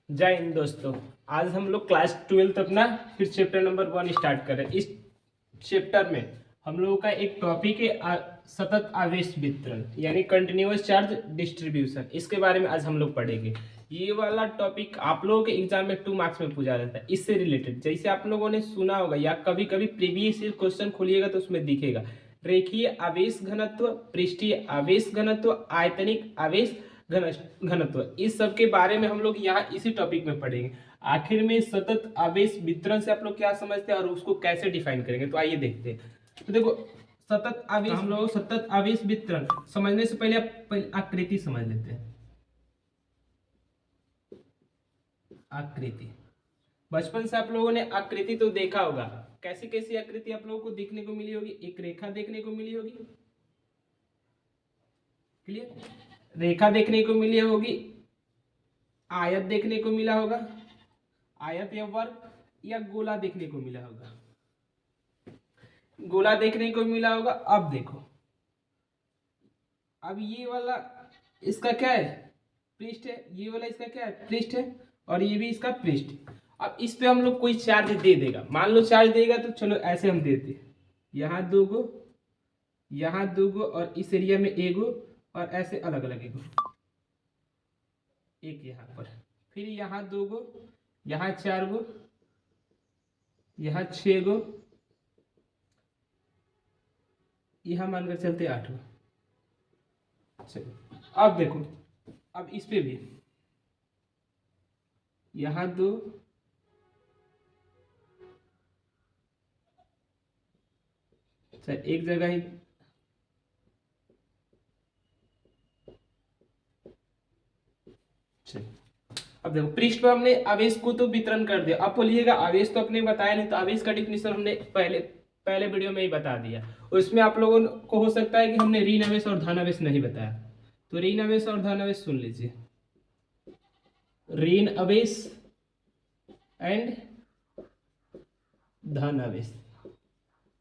जय हिंद दोस्तों। आज हम लोग क्लास 12 अपना फिर चैप्टर नंबर 1 स्टार्ट कर रहे हैं। इस चैप्टर में हम लोगों का एक टॉपिक है सतत आवेश वितरण यानी कंटिन्यूअस चार्ज डिस्ट्रीब्यूशन। इसके बारे में आज हम लोग पढ़ेंगे। ये वाला टॉपिक आप लोगों के एग्जाम में 2 मार्क्स में पूछा जाता है। इससे रिलेटेड जैसे आप लोगों ने सुना होगा या कभी कभी प्रीवियस ईयर क्वेश्चन खोलिएगा तो उसमें दिखेगा रेखीय आवेश घनत्व, पृष्ठीय आवेश घनत्व, आयतनिक आवेश घनत्व। इस सब के बारे में हम लोग यहाँ इसी टॉपिक में पढ़ेंगे। आखिर में सतत आवेश वितरण से आप लोग क्या समझते हैं और उसको कैसे डिफाइन करेंगे, तो आइए देखते हैं। तो देखो, सतत आवेश हम लोग सतत आवेश वितरण समझने से पहले पहले आकृति समझ लेते हैं। आकृति, बचपन से आप लोगों ने आकृति तो देखा होगा। कैसी कैसी आकृति आप लोगों को देखने को मिली होगी? एक रेखा देखने को मिली होगी, क्लियर, रेखा देखने को मिली होगी, आयत देखने को मिला होगा, आयत या वर्ग, या गोला देखने को मिला होगा। गोला देखने को मिला होगा। अब देखो, अब ये वाला इसका क्या है? पृष्ठ है। ये वाला इसका क्या है? पृष्ठ है। और ये भी इसका पृष्ठ। अब इस पे हम लोग कोई चार्ज दे देगा, मान लो चार्ज देगा, तो चलो ऐसे हम देते, यहाँ 2 गो, यहाँ 2 गो, और इस एरिया में 1 गो, और ऐसे अलग अलग 1 गो, एक यहाँ पर, फिर यहाँ 2 गो, यहाँ 4 गो, यहाँ 6 गो, यहाँ मानकर चलते 8 गो। चलो अब देखो, अब इस पे भी यहाँ 2, एक जगह ही, अब देखो पृष्ठ पर हमने आवेश को तो वितरण कर दिया। अब बोलिएगा आवेश तो अपने बताया नहीं, तो आवेश का डिफिनेशन हमने पहले वीडियो में ही बता दिया। उसमें आप लोगों को हो सकता है कि हमने ऋण आवेश और धन आवेश नहीं बताया, तो ऋण आवेश और धन आवेश सुन लीजिए। ऋण आवेश एंड धन आवेश।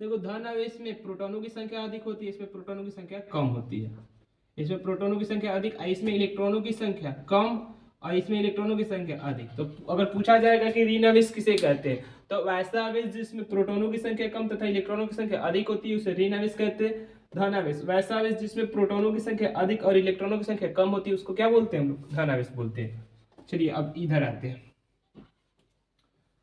देखो, धन आवेश में प्रोटॉनों की संख्या अधिक होती है, इसमें प्रोटॉनों की संख्या कम होती है। इसमें प्रोटॉनों की संख्या अधिक, इसमें इलेक्ट्रॉनों की संख्या कम, और इसमें इलेक्ट्रॉनों की संख्या अधिक। तो अगर पूछा जाएगा कि ऋण आवेश किसे कहते हैं, तो वैसा आवेश जिसमें प्रोटॉनों की संख्या कम तथा इलेक्ट्रॉनों की संख्या अधिक होती है उसे ऋण आवेश कहते हैं। धन आवेश, वैसा आवेश जिसमें प्रोटॉनों की संख्या अधिक और इलेक्ट्रॉनों की संख्या कम होती है उसको क्या बोलते हैं हम लोग? धन आवेश बोलते हैं। चलिए अब इधर आते हैं।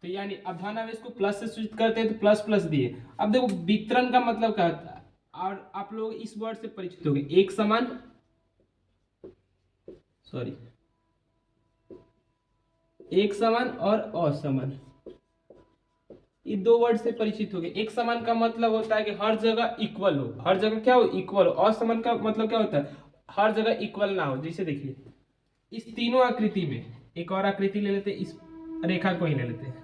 तो यानी अब धन आवेश को प्लस से सूचित करते हैं, तो प्लस प्लस दिए। अब देखो वितरण का मतलब क्या होता है, और आप लोग इस वर्ड से परिचित होंगे, एक समान, सॉरी, एक समान और असमान, ये 2 वर्ड से परिचित हो गए। एक समान का मतलब होता है कि हर जगह इक्वल हो, हर जगह क्या हो? इक्वल हो। असमान का मतलब क्या होता है? हर जगह इक्वल ना हो। जैसे देखिए, इस तीनों आकृति में एक और आकृति ले लेते, इस रेखा को ही ले लेते हैं,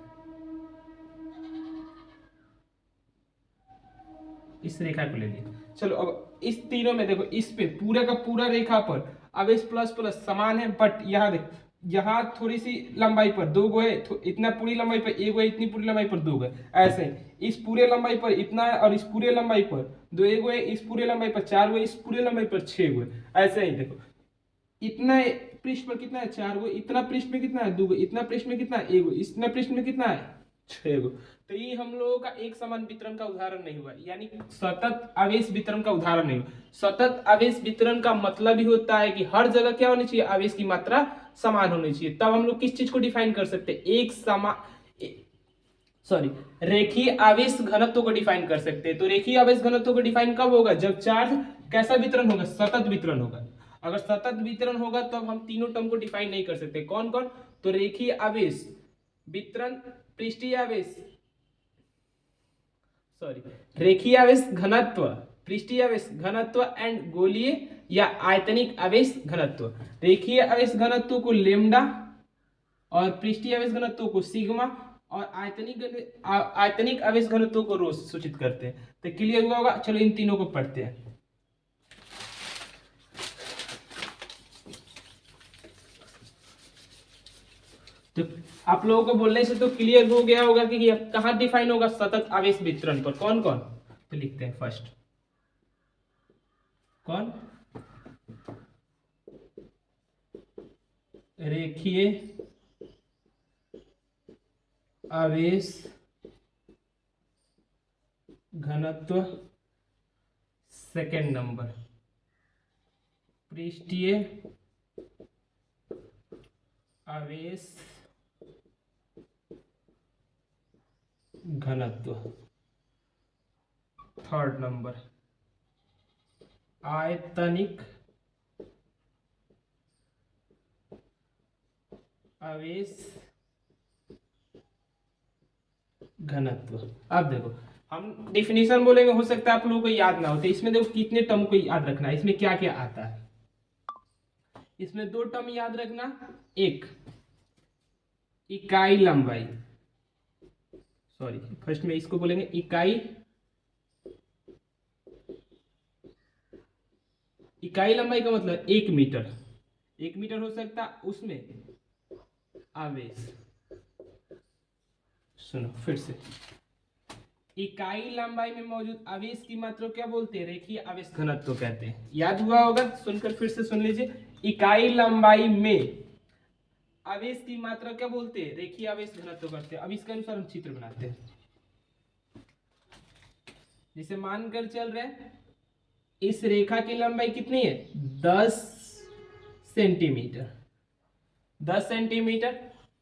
इस रेखा को ले लिया। चलो अब इस तीनों में देखो, इस पे पूरा का पूरा रेखा पर आवेश प्लस प्लस समान है, बट यहाँ देख, यहाँ थोड़ी सी लंबाई पर 2 गो है, इतना पूरी लंबाई पर 1 गो है, इतनी पूरी लंबाई पर 2 गो है। ऐसे इस पूरे लंबाई पर इतना है, और इस पूरे लंबाई पर 2 1 गो है, इस पूरे लंबाई पर 4 गो है, इस पूरे लंबाई पर 6 गो है। ऐसे ही देखो, इतना पृष्ठ पर कितना है? 4 गो, इतना पृष्ठ में कितना है? 2 गो, इतना पृष्ठ में कितना है? 1 गो, इतना पृष्ठ में कितना है? 6 गो। तो ये हम लोगों का एक समान वितरण का उदाहरण नहीं हुआ, यानी सतत आवेश वितरण का उदाहरण नहीं हुआ। सतत आवेश वितरण का मतलब ही होता है कि हर जगह क्या होनी चाहिए? आवेश की मात्रा समान होनी चाहिए। तब हम लोग किस चीज को डिफाइन कर सकते हैं? एक समान, सॉरी, रेखीय आवेश घनत्व को डिफाइन कर सकते हैं। तो रेखीय आवेश घनत्व को डिफाइन कब होगा? जब चार्ज कैसा वितरण होगा? सतत वितरण होगा। अगर सतत वितरण होगा तो अब हम तीनों टर्म को डिफाइन नहीं कर सकते। कौन कौन? तो रेखीय आवेश वितरण, पृष्ठीय आवेश, सॉरी, रेखीय आवेश घनत्व, पृष्ठीय आवेश घनत्व, एंड गोलीय या आयतनिक आवेश घनत्व। रेखीय आवेश घनत्व को लेमडा, और पृष्ठीय आवेश घनत्व को सिग्मा, और आयतनिक आवेश घनत्व को रो सूचित करते हैं। तो क्लियर हुआ होगा। चलो इन तीनों को पढ़ते हैं। तो आप लोगों को बोलने से तो क्लियर हो गया होगा कि कहां डिफाइन होगा सतत आवेश वितरण पर। कौन कौन? तो लिखते हैं फर्स्ट, कौन? रेखीय आवेश घनत्व सेकेंड नंबर, पृष्ठीय आवेश घनत्व थर्ड नंबर, आयतनिक आवेश घनत्व। अब देखो हम डिफिनीशन बोलेंगे, हो सकता है आप लोगों को याद ना हो, तो इसमें देखो कितने टर्म को याद रखना है, इसमें क्या क्या आता है। इसमें दो टर्म याद रखना, एक इकाई लंबाई, सॉरी फर्स्ट में इसको बोलेंगे इकाई, इकाई लंबाई का मतलब 1 मीटर, 1 मीटर हो सकता, उसमें आवेश, सुनो फिर से, इकाई लंबाई में मौजूद आवेश की मात्रा क्या बोलते हैं, रेखीय आवेश घनत्व कहते हैं। याद हुआ होगा, सुनकर फिर से सुन लीजिए, इकाई लंबाई में आवेश की मात्रा क्या बोलते हैं, रेखीय आवेश घनत्व करते हैं। अब इसके अनुसार हम चित्र बनाते हैं। जैसे मानकर चल रहे हैं इस रेखा की लंबाई कितनी है, 10 सेंटीमीटर, 10 सेंटीमीटर।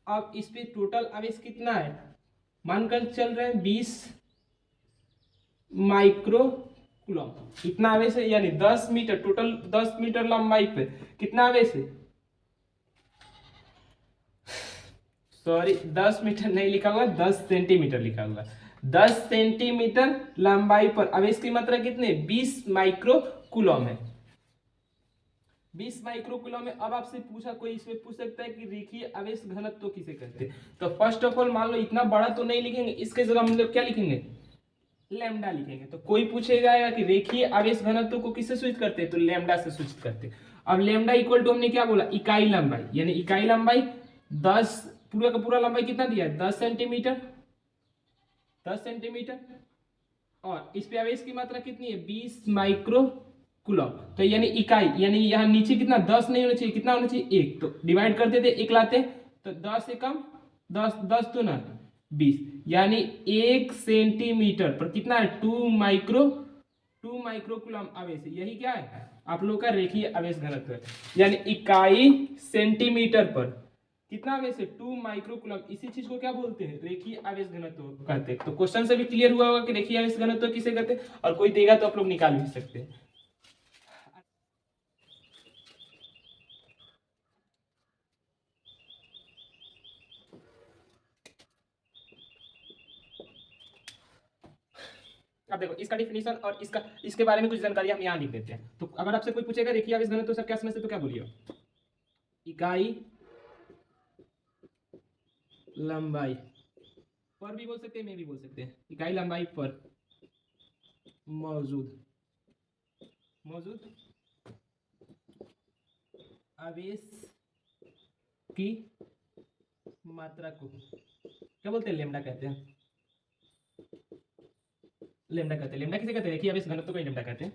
अब इस पे टोटल आवेश कितना है, मानकर चल रहे हैं 20 माइक्रो कूलम, इतना आवेश है, यानी 10 मीटर, टोटल 10 मीटर लंबाई पे कितना आवेश है, सॉरी 10 मीटर नहीं लिखा हुआ, 10 सेंटीमीटर लिखा हुआ, 10 सेंटीमीटर लंबाई पर आवेश की मात्रा कितनी है, 20 माइक्रो कूलम है, 20 माइक्रो कूलम है। अब आपसे पूछा, कोई इसमें पूछ सकता है कि रेखीय आवेश घनत्व किसे कहते हैं, तो फर्स्ट ऑफ ऑल मान लो इतना बड़ा तो नहीं लिखेंगे, इसके जगह हम लोग क्या लिखेंगे, लैम्डा लिखेंगे। तो कोई पूछेगा कि रेखीय आवेश घनत्व को किससे सूचित करते हैं, तो लैम्डा से सूचित करते हैं। अब लैम्डा इक्वल टू हमने क्या बोला, इकाई लंबाई, यानी इकाई लंबाई 10, पूरा का पूरा लंबाई कितना दिया है, 10 सेंटीमीटर, 10 सेंटीमीटर, और इस पे आवेश की मात्रा कितनी है, 20 माइक्रो कूलम। तो यानी इकाई, यानी यहाँ नीचे कितना, 10 नहीं होना चाहिए, कितना होना चाहिए, 1, तो डिवाइड करते थे 1 लाते, तो 10 से कम 10, 10 तो ना 20, यानी 1 सेंटीमीटर पर कितना है, 2 माइक्रो कूलम आवेश है। यही क्या है आप लोग का रेखीय आवेश घनत्व है, यानी इकाई सेंटीमीटर पर कितना आवेश है, 2 माइक्रो कूलम। इसी चीज को क्या बोलते हैं, रेखीय आवेश घनत्व कहते हैं। तो क्वेश्चन से भी क्लियर हुआ होगा कि रेखीय आवेश घनत्व किसे कहते हैं, और कोई देगा तो आप लोग निकाल भी सकते हैं। अब देखो इसका डिफिनीशन और इसका, इसके बारे में कुछ जानकारी हम यहाँ लिख देते हैं। तो अगर आपसे कोई पूछेगा रेखीय आवेश घनत्व सर क्या समझते, तो क्या बोलिए, इकाई लंबाई पर भी बोल सकते हैं, मैं भी बोल सकते हैं, इकाई लंबाई पर मौजूद मौजूद आवेश की मात्रा को क्या बोलते हैं, लेमडा कहते हैं, लेमडा कहते हैं। लेमडा किसे कहते हैं, रेखीय आवेश घनत्व को ही लेमडा कहते हैं।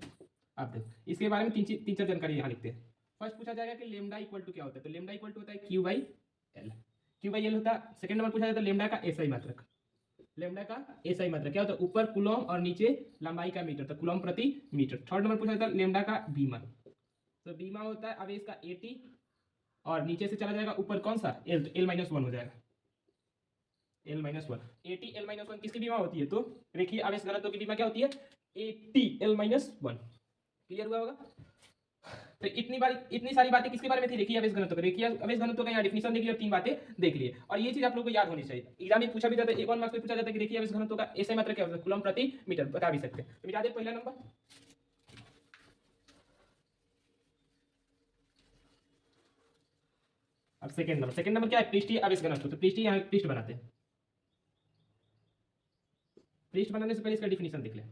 आप देखो इसके बारे में तीन चार जानकारी यहाँ लिखते हैं। फर्स्ट पूछा जाएगा कि लेमडा इक्वल टू क्या होता है, तो लेमडा इक्वल टू होता है Q by L, Q by L होता है। सेकंड नंबर पूछा जाता है लेमडा का एसआई मात्रक, लेमडा का एसआई मात्रक क्या होता है, ऊपर कूलम और नीचे लंबाई का मीटर, तो कूलम प्रति मीटर। थर्ड नंबर पूछा जाता है लेमडा का बीमा, तो बीमा होता है आवेश का एटी, और नीचे से चला जाएगा ऊपर कौन सा, एल, एल माइनस वन हो जाएगा, L minus one, eighty L minus one किसकी बीमा होती है, तो रेखीय आवेश घनत्व की बीमा क्या होती है, eighty L minus one. Clear हुआ होगा। तो इतनी सारी बातें किसके बारे में थी, रेखीय आवेश घनत्व। रेखीय आवेश घनत्व का यहाँ डिफिनीशन देख लिया और 3 बातें देख लिए, और ये चीज आप लोगों को याद होनी चाहिए। एग्जाम में पूछा भी जाता है, 1 मार्क्स में पूछा जाता है कि रेखीय आवेश घनत्व का एसआई मात्रा क्या होता है, कूलम प्रति मीटर, बता भी सकते हैं। तो मिटा दे पहला नंबर। अब सेकंड नंबर क्या है, पृष्ठीय आवेश घनत्व। तो पृष्ठीय, यहाँ पृष्ठ बनाते हैं, पृष्ठ बनाने से पहले इसका डिफिनीशन देख लें।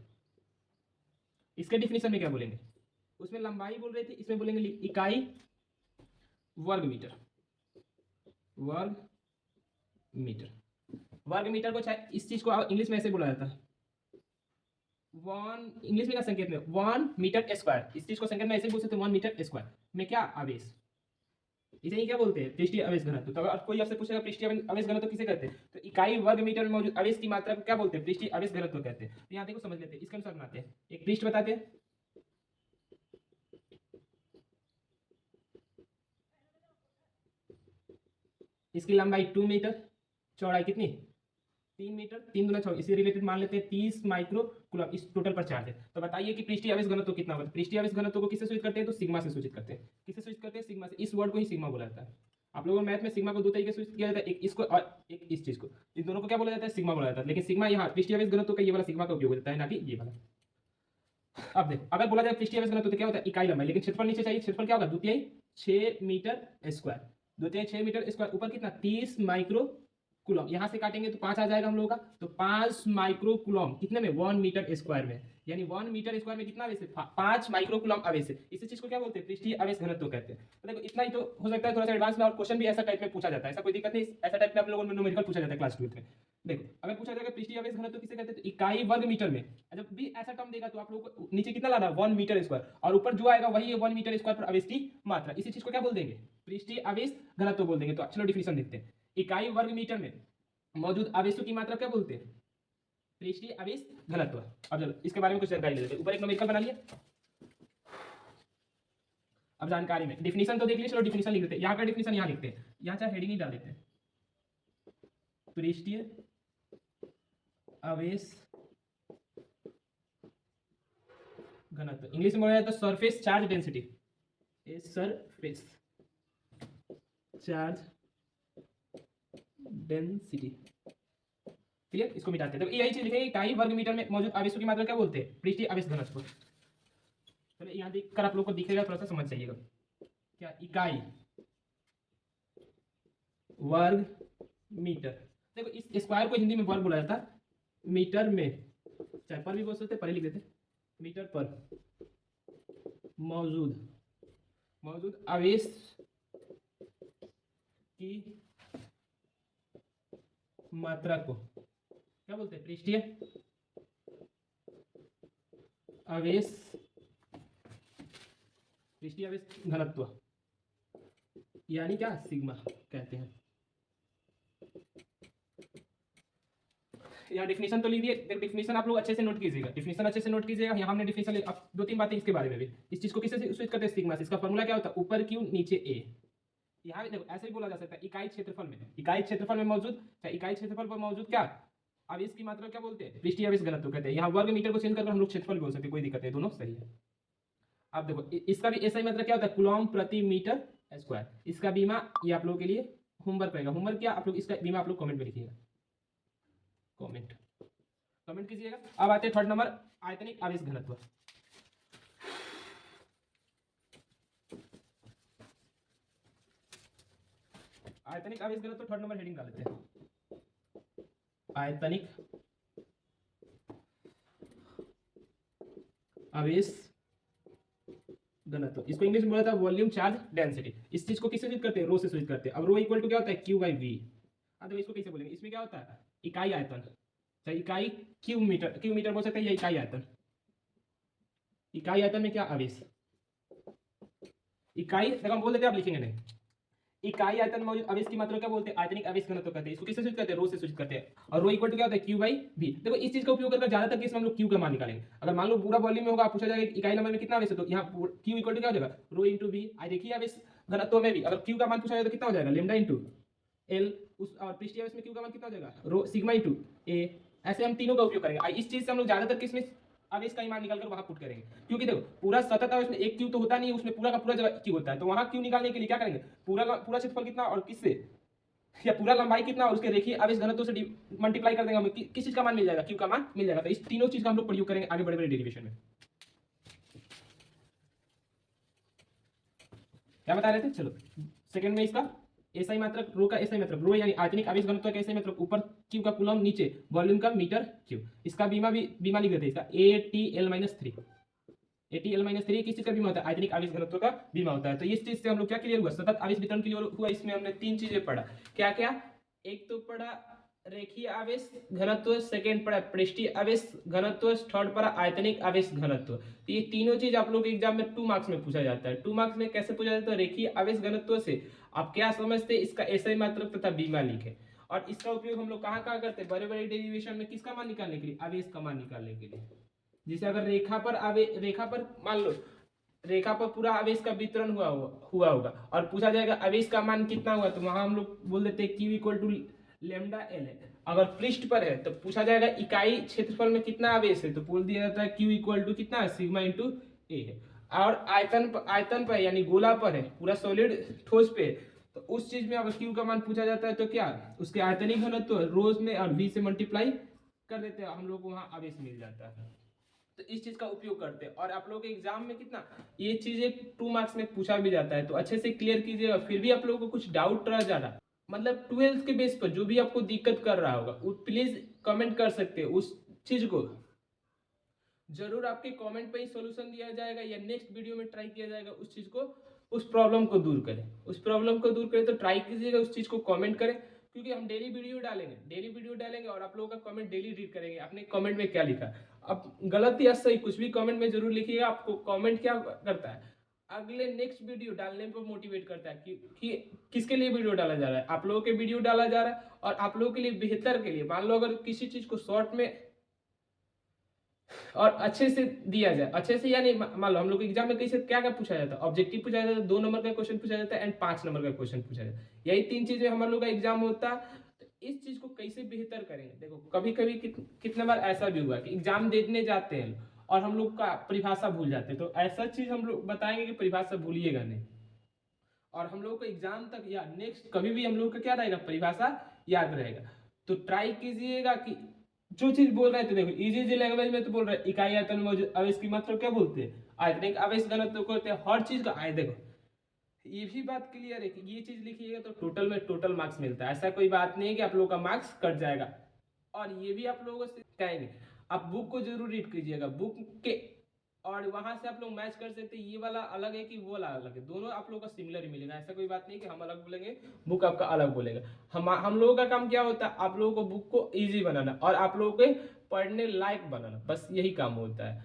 इसके डिफिनीशन में क्या बोलेंगे, उसमें लंबाई बोल रहे थे, इसमें बोलेंगे इकाई वर्ग मीटर, वर्ग मीटर, वर्ग मीटर को चाहे इस चीज को इंग्लिश में ऐसे बोला जाता है, वन, इंग्लिश में क्या संकेत में 1 मीटर स्क्वायर, इस चीज को संकेत में ऐसे बोल सकते हैं 1 मीटर स्क्वायर में क्या आवेश, इसे ही क्या बोलते हैं, पृष्ठीय आवेश घनत्व। तो अगर कोई आपसे पूछेगा पृष्ठीय आवेश घनत्व किसे कहते हैं, तो इकाई वर्ग मीटर में मौजूद आवेश की मात्रा को क्या बोलते हैं, पृष्ठीय आवेश घनत्व कहते हैं। तो यहाँ देखो समझ लेते हैं, इसके अनुसार बनाते हैं, एक पृष्ठ बताते हैं, इसकी लंबाई 2 मीटर, चौड़ाई कितनी 3 मीटर, 3 दूना 6, इससे रिलेटेड मान लेते हैं 30 माइक्रो कूलम इस टोटल पर चार्ज है। तो बताइए कि पृष्ठीय आवेश घनत्व कितना होगा। पृष्ठीय आवेश घनत्व को किससे सूचित करते हैं, तो सिग्मा से सूचित करते हैं। किससे सूचित करते हैं, सिग्मा से। इस वर्ड को ही सिग्मा बोला जाता है। आप लोगों को मैथ में सिग्मा को दो तरीके से सूचित किया जाता है, एक इसको और एक इस चीज को। इन दोनों को क्या बोला जाता है, सिग्मा बोला जाता है। लेकिन सिग्मा यहाँ पृष्ठीय आवेश घनत्व का ये वाला सिग्मा का उपयोग होता है, ना कि ये वाला। अब देखो, अगर बोला जाए पृष्ठीय आवेश घनत्व तो क्या होता है, इकाई लंबाई, लेकिन क्षेत्रफल नीचे चाहिए। क्षेत्रफल क्या होगा, द्वितीय 6 मीटर स्क्वायर, द्वितीय 6 मीटर स्क्वायर, ऊपर कितना 30 माइक्रो कूलम। यहां से काटेंगे तो 5 आ जाएगा हम लोगों का, तो 5 माइक्रो कूलम कितने में, 1 मीटर स्क्वायर में। यानी 1 मीटर स्क्वायर में कितना आवेश है, 5 माइक्रो कूलम आवेश है। इसी चीज को क्या बोलते हैं, पृष्ठीय आवेश घनत्व कहते हैं। तो देखो इतना ही तो हो सकता है, थोड़ा सा एडवांस में और क्वेश्चन भी ऐसा टाइप में पूछा जाता है, ऐसा कोई दिक्कत नहीं। ऐसा टाइप में आप लोगों ने न्यूमेरिकल पूछा जाता है क्लास 12 में। देखो अगर पूछा जाएगा पृष्ठीय आवेश घनत्व किसे कहते हैं, तो इकाई वर्ग मीटर में। जब भी ऐसा टर्म देगा तो आप लोगों को नीचे कितना लाना, 1 मीटर स्क्वायर, और ऊपर जो आएगा वही है 1 मीटर स्क्वायर पर आवेश की मात्रा। इसी चीज को क्या बोल देंगे, पृष्ठीय आवेश घनत्व बोल देंगे। तो चलो डिफिनेशन देखते हैं, इकाई वर्ग मीटर में मौजूद आवेशों की मात्रा क्या बोलते हैं, पृष्ठीय आवेश घनत्व। अब चलो इसके बारे में कुछ जानकारी ले लेते हैं। ऊपर एक न्यूमेरिकल बना लिया, अब जानकारी में डिफिनेशन तो देख लीजिए, चलो डिफिनेशन लिख देते हैं। यहाँ का डिफिनेशन यहाँ लिखते हैं, यहाँ चाहे हेडिंग ही डाल देते हैं, पृष्ठीय आवेश घनत्व। इंग्लिश में बोला जाता है surface charge density, surface charge density. ठीक है, इसको मिटाते हैं। तो यही चीज लिखेंगे, इकाई वर्ग मीटर में मौजूद आवेशों की मात्रा क्या बोलते हैं, पृष्ठीय आवेश घनत्व। चलो यहाँ देखकर आप लोग को दिखेगा, थोड़ा सा समझ जाइएगा। क्या, इकाई वर्ग मीटर। देखो इस स्क्वायर को हिंदी में वर्ग बोला जाता है, मीटर में, चाहे पर भी बोल सकते, पर ही लिख देते, मीटर पर मौजूद आवेश की मात्रा को क्या बोलते हैं, पृष्ठीय आवेश घनत्व, यानी क्या, सिग्मा कहते हैं। यहाँ डिफिनेशन तो लीजिए, डिफिनेशन आप लोग अच्छे से नोट कीजिएगा, डिफिनेशन अच्छे से नोट कीजिएगा। यहाँ हमने डिफिनेशन ले, अब 2-3 बातें इसके बारे में भी। इस चीज को किससे सूचित करते हैं, सिग्मा से। इसका फॉर्मूला क्या होता है, ऊपर क्यू नीचे ए। यहाँ भी देखो ऐसे ही बोला जा सकता है, इकाई क्षेत्रफल में मौजूद, इकाई क्षेत्रफल पर मौजूद क्या आवेश की मात्रा क्या बोलते हैं, पृष्ठीय आवेश घनत्व कहते हैं। यहाँ वर्ग मीटर को चेंज करके हम लोग क्षेत्रफल बोल सकते हैं, कोई दिक्कत नहीं, दोनों सही है। अब देखो इसका भी ऐसा ही मतलब क्या होता है, कूलम प्रति मीटर स्क्वायर। इसका बीमा ये आप लोगों के लिए होमवर्क रहेगा। होमवर्क क्या, आप लोग इसका बीमा आप लोग कमेंट में लिखिएगा, कमेंट कीजिएगा। अब आते हैं थर्ड नंबर, आयतनिक आवेश घनत्व। आयतनिक आवेश घनत्व थर्ड नंबर हेडिंग डाल लेते हैं, आयतनिक आवेश घनत्व। इसको इंग्लिश में बोला था वॉल्यूम चार्ज डेंसिटी। इस चीज को किससे सूचित करते हैं, रो से सूचित करते हैं। अब रो इक्वल टू क्या होता है, क्यू बाई वी। अब देखो इसको कैसे बोलेंगे, इसमें क्या होता है, इकाई आयतन, चाहे इकाई क्यू मीटर बोल सकते हैं, या इकाई आयतन। इकाई आयतन में क्या आवेश, इकाई देखो हम बोल देते हैं, आप लिखेंगे नहीं। इकाई आयतन में मौजूद आवेश की मात्रा क्या बोलते हैं, आयतनिक आवेश घनत्व कहते हैं। इसको किससे सूचित करते हैं, रो से सूचित करते हैं। और रो इक्वल टू क्या होता है, क्यू बाई वी। देखो इस चीज का उपयोग करके ज्यादातर केस में हम लोग क्यू का मान निकालेंगे। अगर मान लो पूरा वॉल्यूम में होगा, पूछा जाएगा इकाई नंबर में कितना आवेश है, तो यहाँ क्यू इक्वल टू क्या हो जाएगा, रो इंटू वी। आई देखिए आवेश घनत्व में भी अगर क्यू का मान पूछा जाए तो कितना हो जाएगा, लेमडा इंटू एल। उस और पृष्ठीय आवेश में क्यू का मान कितना हो जाएगा, रो सिग्मा इंटू ए। ऐसे हम तीनों का उपयोग करेंगे। इस चीज से हम लोग ज्यादातर किस में आवेश का मान निकालकर वहां पुट करेंगे, क्योंकि देखो पूरा सतत आवेश में एक क्यू तो होता नहीं, उसमें पूरा का पूरा जगह क्यू होता है। तो वहां क्यू निकालने के लिए क्या करेंगे, पूरा क्षेत्रफल कितना और किससे, या पूरा लंबाई कितना और उसके रेखीय आवेश घनत्व से मल्टीप्लाई कर देंगे, हमें किस चीज का मान मिल जाएगा, क्यू का मान मिल जाएगा। तो इस तीनों चीज का हम लोग प्रयोग करेंगे आगे बड़े बड़े डेरिवेशन में। क्या बता रहे थे, चलो सेकंड में इसका एसआई मात्रक, रो का एसआई मात्रक, रो यानी आयतनिक आवेश घनत्व का एसआई मात्रक, ऊपर क्यू का कूलम, नीचे वॉल्यूम का मीटर क्यू। इसका बीमा लिख देते हैं, इसका ATL-3। ATL-3 किस चीज का बीमा होता है, आयतनिक आवेश घनत्व का बीमा होता है। तो इस चीज से हम लोग क्या क्लियर हुआ, सतत आवेश वितरण क्लियर हुआ। इसमें हमने 3 चीजें पढ़ा, क्या क्या, एक तो पढ़ा रेखीय आवेश घनत्व, सेकंड पढ़ा पृष्ठीय आवेश घनत्व, थर्ड पढ़ा आयतनिक आवेश घनत्व। तो ये तीनों चीज आप लोग एग्जाम में 2 मार्क्स में पूछा जाता है। 2 मार्क्स में कैसे पूछा जाता है, रेखीय आवेश घनत्व से आप क्या समझते हैं इसका ऐसा ही मात्रक तथा बीमा लिखे। और इसका उपयोग हम लोग कहाँ कहाँ करते हैं, बड़े बड़े डेरिवेशन में किसका मान निकालने के लिए, आवेश का मान निकालने के लिए। जैसे अगर रेखा पर मान लो रेखा पर पूरा आवेश का वितरण हुआ होगा और पूछा जाएगा आवेश का मान कितना हुआ, तो वहां हम लोग बोल देते हैं Q equal to lambda L है। अगर पृष्ठ पर है तो पूछा जाएगा इकाई क्षेत्रफल में कितना आवेश है, तो बोल दिया जाता है Q इक्वल टू कितना है, सिग्मा इंटू ए है। और आयतन पर यानी गोला पर है, पूरा सॉलिड ठोस पे, तो उस चीज में अगर Q का मान पूछा जाता है तो क्या उसके आयतनिक घनत्व तो रोज में और V से मल्टीप्लाई कर देते हैं, हम लोग को वहां आवेश मिल जाता है। तो इस चीज का उपयोग करते हैं। और आप लोगों के एग्जाम में कितना ये चीजें 2 मार्क्स में पूछा भी जाता है, तो अच्छे से क्लियर कीजिएगा। फिर भी आप लोगों को कुछ डाउट रह जा रहा, मतलब 12th के बेस पर जो भी आपको दिक्कत कर रहा होगा वो प्लीज कमेंट कर सकते हैं, उस चीज को जरूर आपके कमेंट पे ही सोल्यूशन दिया जाएगा या नेक्स्ट वीडियो में ट्राई किया जाएगा उस चीज को, उस प्रॉब्लम को दूर करें। उस प्रॉब्लम को दूर करें तो ट्राई कीजिएगा, उस चीज को कमेंट करें, क्योंकि हम डेली वीडियो डालेंगे और आप लोगों का कमेंट डेली रीड करेंगे आपने कमेंट में क्या लिखा। अब गलत या सही कुछ भी कमेंट में जरूर लिखिएगा। आपको कमेंट क्या करता है, अगले नेक्स्ट वीडियो डालने पर मोटिवेट करता है कि किसके लिए वीडियो डाला जा रहा है, आप लोगों के लिए डाला जा रहा है और आप लोगों के लिए बेहतर के लिए। मान लो अगर किसी चीज को शॉर्ट में और अच्छे से दिया जाए, अच्छे से यानी मान लो हम लोग एग्जाम में कैसे क्या क्या पूछा जाता है, ऑब्जेक्टिव पूछा जाता है, 2 नंबर का क्वेश्चन पूछा जाता है एंड 5 नंबर का क्वेश्चन पूछा जाता है, यही 3 चीजें हम लोग का एग्जाम होता है। तो इस चीज को कैसे बेहतर करेंगे, देखो कभी कभी कितने बार ऐसा भी हुआ कि एग्जाम देने जाते हैं और हम लोग का परिभाषा भूल जाते हैं, तो ऐसा चीज हम लोग बताएंगे कि परिभाषा भूलिएगा नहीं, और हम लोग को एग्जाम तक या नेक्स्ट कभी भी हम लोग का क्या रहेगा, परिभाषा याद रहेगा। तो ट्राई कीजिएगा कि जो चीज बोल रहे थे, देखो इजी लैंग्वेज में तो बोल रहे इकाई आयतन में आवेश की मात्रा क्या बोलते हैं, आयतनिक आवेश घनत्व कहते हैं, हर चीज का आय। देखो ये भी बात क्लियर है कि ये चीज लिखिएगा तो टोटल में टोटल मार्क्स मिलता है, ऐसा कोई बात नहीं है कि आप लोगों का मार्क्स कट जाएगा। और ये भी आप लोगों से कहेंगे आप बुक को जरूर रीड कीजिएगा, बुक के और वहां से आप लोग मैच कर सकते हैं, ये वाला अलग है कि वो वाला अलग है, दोनों आप लोगों का सिमिलर ही मिलेगा। ऐसा कोई बात नहीं कि हम अलग बोलेंगे बुक आपका अलग बोलेगा। हम लोगों का काम क्या होता है, आप लोगों को बुक को इजी बनाना और आप लोगों के पढ़ने लायक बनाना, बस यही काम होता है।